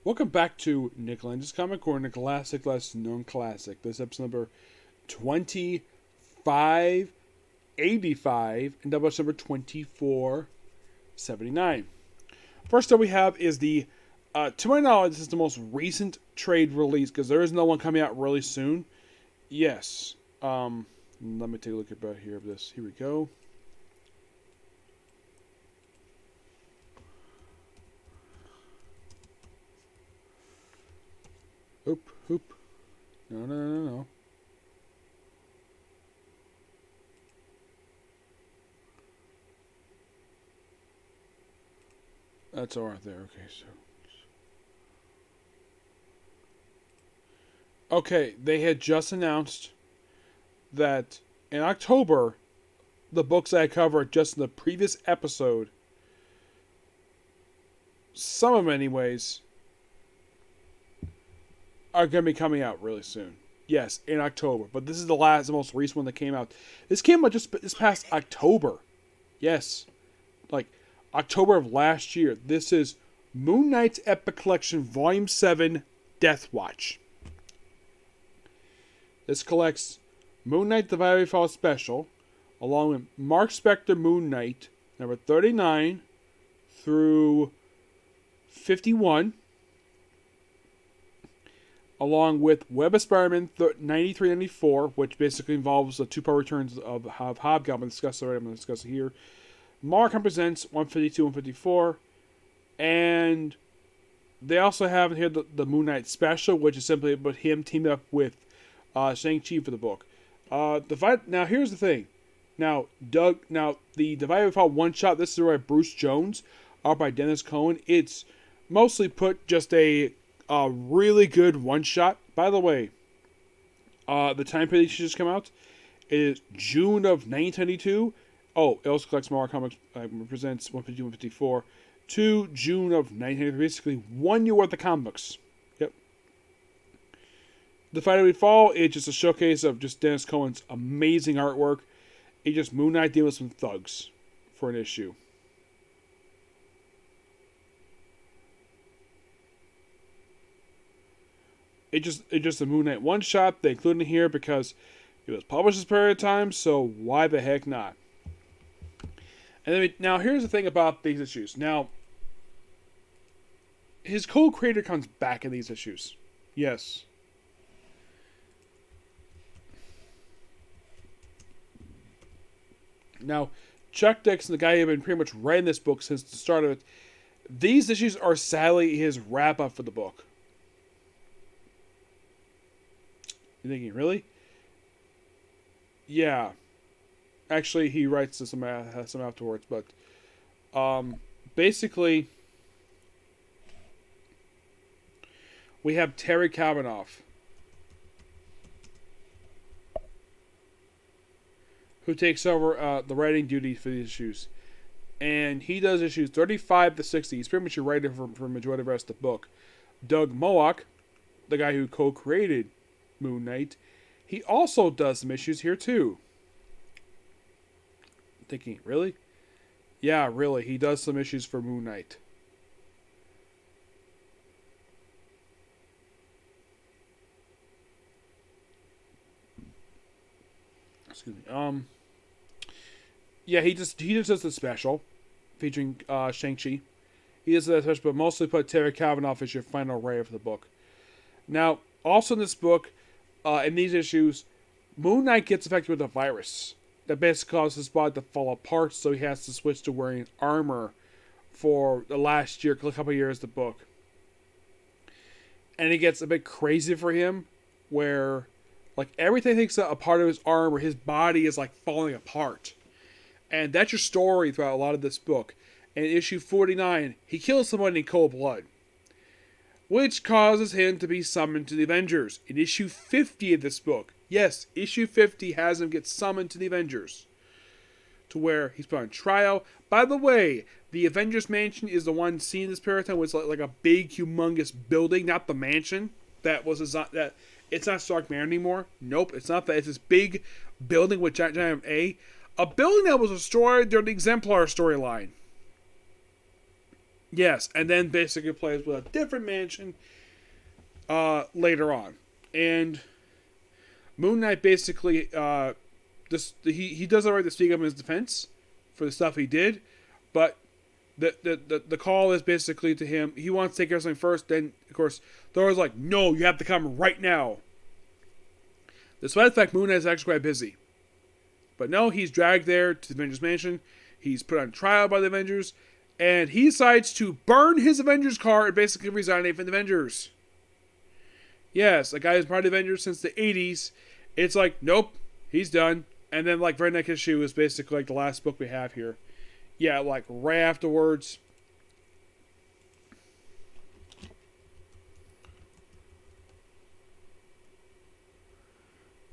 Welcome back to Nick Lenz's Comic Corner, Classic Less Known Classic. This is episode number 2585 and double number 2479. First up we have is to my knowledge, this is the most recent trade release because there is no one coming out really soon. Yes. Let me take a look about here of this. Here we go. Hoop. No. That's all right there. Okay, so. Okay, they had just announced that in October, the books I covered just in the previous episode, some of them anyways, are going to be coming out really soon. Yes, in October. But this is the most recent one that came out. This came out just this past October. Yes. Like, October of last year. This is Moon Knight's Epic Collection Volume 7, Death Watch. This collects Moon Knight the Very Fall Special, along with Mark Spector Moon Knight, number 39 through 51, along with Web of Spider-Man 93-94, which basically involves the two-part returns of Hobgoblin. Discussed already. I'm going to discuss it here. Markham presents 152 and 154, and they also have here the Moon Knight special, which is simply about him teaming up with Shang-Chi for the book. Now here's the thing. Now the Divided Fall one shot. This is by Bruce Jones, art by Dennis Cohen. It's mostly put just a really good one shot. By the way, the time period that just come out is June of 1992. Oh, it also collects more comics. Presents 152, 154 to June of 1993. Basically, 1 year worth of comic books. Yep. The Fight We Fall is just a showcase of just Dennis Cohen's amazing artwork. It's just Moon Knight dealing with some thugs for an issue. It's just a Moon Knight one shot. They included it here because it was published this period of time. So why the heck not? And then now here's the thing about these issues. Now, his co-creator comes back in these issues. Yes. Now, Chuck Dixon, the guy who had been pretty much writing this book since the start of it, these issues are sadly his wrap-up for the book. You're thinking, really? Yeah. Actually, he writes some afterwards, but basically, we have Terry Kavanaugh, who takes over the writing duty for these issues, and he does issues 35 to 60. He's pretty much a writer for majority of the rest of the book. Doug Moak, the guy who co-created Moon Knight, he also does some issues here too. Thinking, really? Yeah, really. He does some issues for Moon Knight. Excuse me. Yeah, he just does the special featuring Shang-Chi. He does that special, but mostly put Terry Kavanaugh as your final writer for the book. Now, also in this book, in these issues, Moon Knight gets affected with a virus that basically causes his body to fall apart, so he has to switch to wearing armor for the last year, a couple of years of the book. And it gets a bit crazy for him, where like everything takes a part of his armor, his body is like falling apart. And that's your story throughout a lot of this book. And in issue 49, he kills someone in cold blood, which causes him to be summoned to the Avengers. In issue 50 of this book, yes, issue 50 has him get summoned to the Avengers, to where he's put on trial. By the way, the Avengers Mansion is the one seen in this period of time, was like a big, humongous building, not the mansion that was that. It's not Stark Manor anymore. Nope, it's not that. It's this big building with giant A building that was destroyed during the Exemplar storyline. Yes, and then basically plays with a different mansion later on. And Moon Knight basically he doesn't right to speak up in his defense for the stuff he did, but the call is basically to him. He wants to take care of something first. Then of course Thor's like, no, you have to come right now. Despite the fact Moon Knight is actually quite busy, but no, he's dragged there to the Avengers Mansion. He's put on trial by the Avengers, and he decides to burn his Avengers card and basically resign from the Avengers. Yes, a guy who's part of the Avengers since the 80s. It's like, nope, he's done. And then, like, very next issue is basically like the last book we have here. Yeah, like, right afterwards.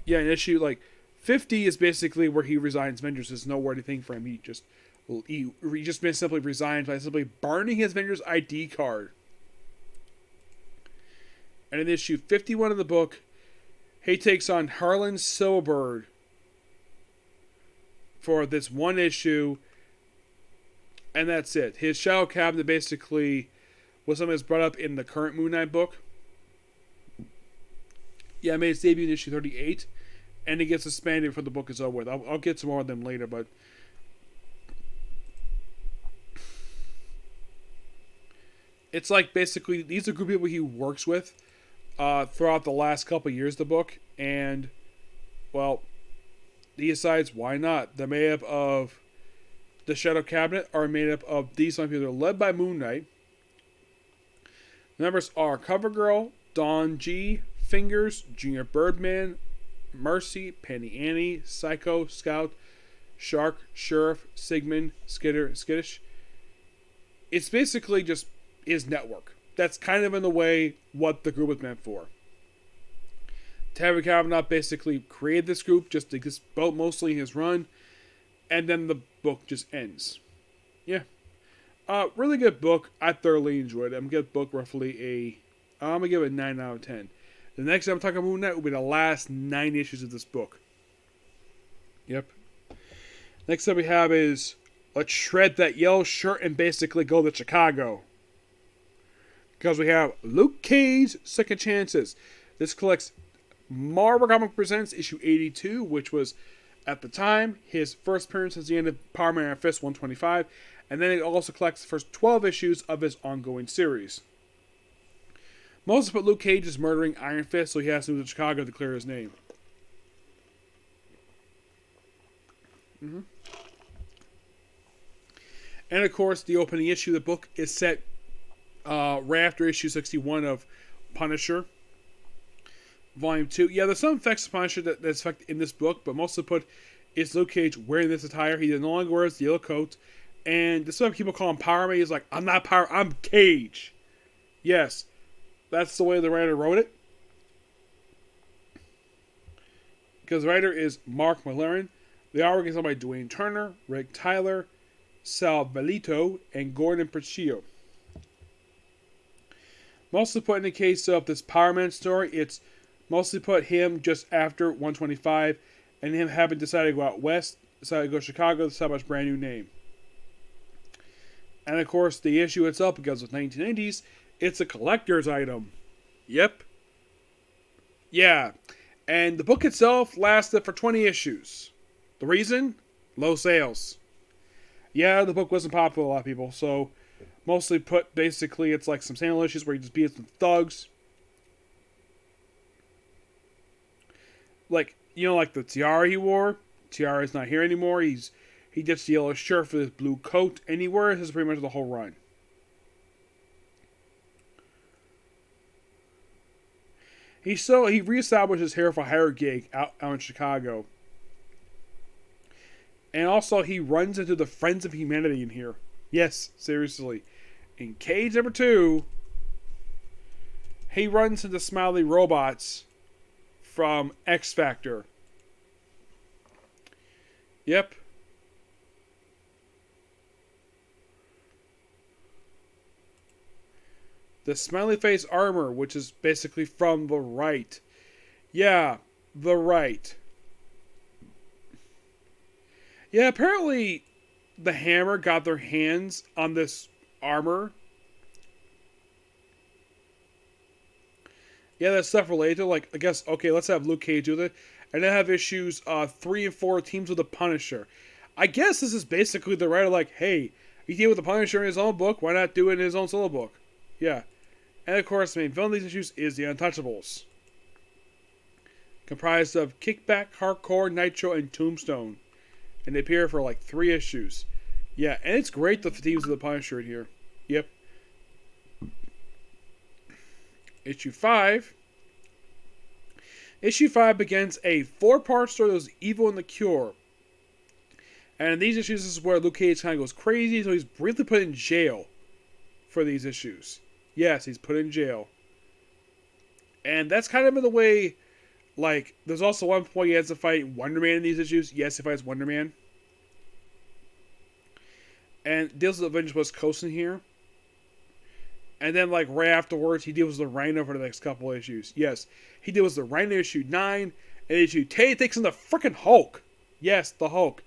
Yeah, an issue, like, 50 is basically where he resigns Avengers. There's no word anything for him. He just simply resigns by simply burning his Avengers ID card. And in issue 51 of the book, he takes on Harlan Silverbird for this one issue, and that's it. His Shadow Cabinet basically was something that's brought up in the current Moon Knight book. Yeah, it made its debut in issue 38, and it gets suspended before the book is over with. I'll get some more of them later, but it's like basically these are a group of people he works with throughout the last couple of years of the book, and well, he decides why not. They're made up of the Shadow Cabinet are made up of these people that are led by Moon Knight. The members are CoverGirl, Dawn G, Fingers, Junior Birdman, Mercy, Penny Annie, Psycho, Scout, Shark, Sheriff, Sigmund, Skittish. It's basically just his network. That's kind of in the way what the group was meant for. Terry Kavanagh basically created this group just to explode mostly his run, and then the book just ends. Yeah. Really good book. I thoroughly enjoyed it. I'm going to give the book roughly I'm going to give it a 9 out of 10. The next time I'm talking about Moon Knight will be the last 9 issues of this book. Yep. Next up we have is let's shred that yellow shirt and basically go to Chicago. Because we have Luke Cage, Second Chances. This collects Marvel Comics Presents issue 82, which was, at the time, his first appearance since the end of Power Man Iron Fist 125. And then it also collects the first 12 issues of his ongoing series. Most of it, Luke Cage is murdering Iron Fist, so he has to move to Chicago to clear his name. And of course, the opening issue of the book is set right after issue 61 of Punisher, Volume 2. Yeah, there's some effects of Punisher that's effective in this book, but most of the put is Luke Cage wearing this attire. He no longer wears the yellow coat. And despite people call him Power Man, he's like, I'm not Power, I'm Cage. Yes, that's the way the writer wrote it. Because the writer is Mark Millar. The artwork is done by Dwayne Turner, Rick Tyler, Sal Bellito, and Gordon Picchio. Mostly put in the case of this Power Man story, it's mostly put him just after 125, and him having decided to go out west, decided to go to Chicago, to establish a brand new name. And of course, the issue itself, because of 1990s, it's a collector's item. Yep. Yeah. And the book itself lasted for 20 issues. The reason? Low sales. Yeah, the book wasn't popular with a lot of people, so mostly put, basically, it's like some sandal issues where he just beats some thugs. Like, you know, like the tiara he wore. Tiara's not here anymore. He gets the yellow shirt for his blue coat, and he wears this pretty much the whole run. He reestablished his hair for hire gig out in Chicago. And also, he runs into the Friends of Humanity in here. Yes, seriously. In Cage number 2, he runs into Smiley Robots from X Factor. Yep. The Smiley Face armor, which is basically from the right. Yeah, the right. Yeah, apparently the Hammer got their hands on this armor Yeah, that stuff related to, like, I guess, okay, let's have Luke Cage do it. And then have issues 3 and 4 teams with the Punisher. I guess this is basically the writer like, hey, he deal with the Punisher in his own book, why not do it in his own solo book? Yeah. And of course, the main villain of these issues is the Untouchables. Comprised of Kickback, Hardcore, Nitro, and Tombstone. And they appear for like 3 issues. Yeah, and it's great the teams of the Punisher in here. Yep. Issue 5. Issue 5 begins a 4-part story that was Evil and the Cure. And in these issues, this is where Luke Cage kind of goes crazy, so he's briefly put in jail for these issues. Yes, he's put in jail. And that's kind of in the way, like, there's also one point he has to fight Wonder Man in these issues. Yes, he fights Wonder Man. And deals with Avengers West Coast in here. And then, like, right afterwards, he deals with the Rhino for the next couple of issues. Yes, he deals with the Rhino issue 9, and issue 10 takes in the freaking Hulk. Yes, the Hulk.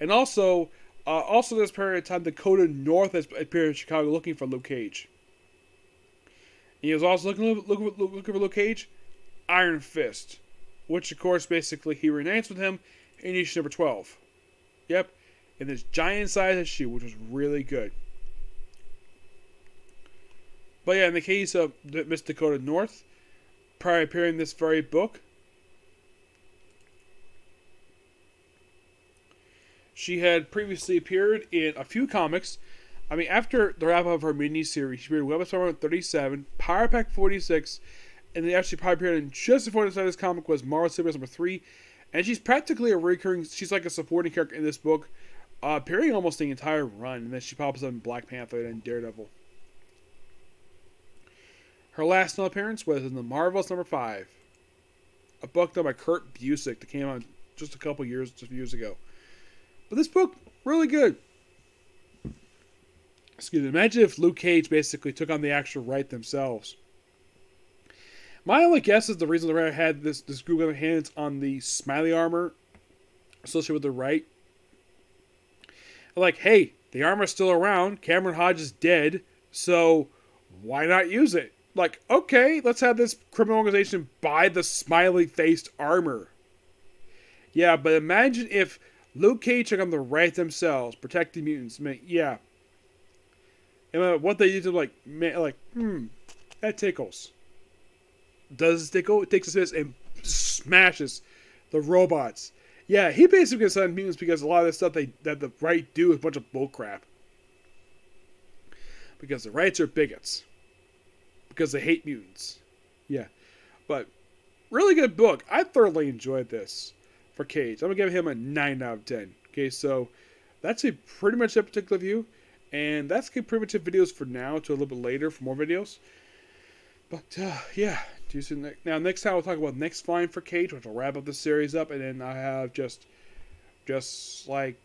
And also this period of time, Dakota North has appeared in Chicago looking for Luke Cage. And he was also looking for Luke Cage, Iron Fist. Which, of course, basically, he reunites with him in issue number 12. Yep, in this giant-sized issue, which was really good. But yeah, in the case of Miss Dakota North, prior to appearing in this very book, she had previously appeared in a few comics. I mean, after the wrap-up of her mini-series, she appeared in Web of Summer 37, Power Pack 46, and then actually probably appeared in just before the start of this comic was Marvel Superheroes number 3. And she's practically a recurring, she's like a supporting character in this book, appearing almost the entire run, and then she pops up in Black Panther and Daredevil. Her last known appearance was in the Marvels number 5, a book done by Kurt Busiek that came out just a few years ago. But this book, really good. Excuse me. Imagine if Luke Cage basically took on the actual right themselves. My only guess is the reason the writer had this group of hands on the Smiley armor associated with the right. Like, hey, the armor's still around. Cameron Hodge is dead, so why not use it? Like, okay, let's have this criminal organization buy the smiley-faced armor. Yeah, but imagine if Luke Cage took on the right themselves, protecting mutants. I mean, yeah. And what they do, like, that tickles. Does it tickle? It takes a fist and smashes the robots. Yeah, he basically gets on mutants because a lot of this stuff that the right do is a bunch of bullcrap. Because the rights are bigots. Because they hate mutants. Yeah. But, really good book. I thoroughly enjoyed this for Cage. I'm going to give him a 9 out of 10. Okay, so that's pretty much that particular view. And that's pretty much it videos for now, to a little bit later for more videos. But, yeah. Now, next time we'll talk about next find for Cage, which will wrap up the series up. And then I have just like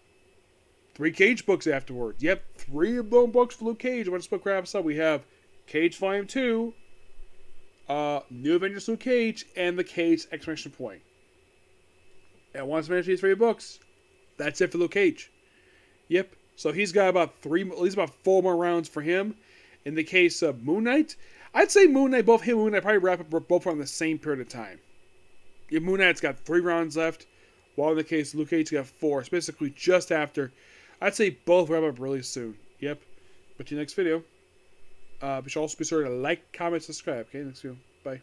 3 Cage books afterward. Yep, 3 books for Luke Cage. When this book wraps up, we have Cage Volume 2, New Avengers Luke Cage, and the Cage Exclamation Point. And once I finish these 3 books, that's it for Luke Cage. Yep. So he's got at least about 4 more rounds for him. In the case of Moon Knight, I'd say both him and Moon Knight probably wrap up both around the same period of time. Yeah, Moon Knight's got 3 rounds left, while in the case of Luke Cage, got 4. It's basically just after. I'd say both wrap up really soon. Yep. But to the next video. But you should also be sure to like, comment, subscribe. Okay, next video. Bye.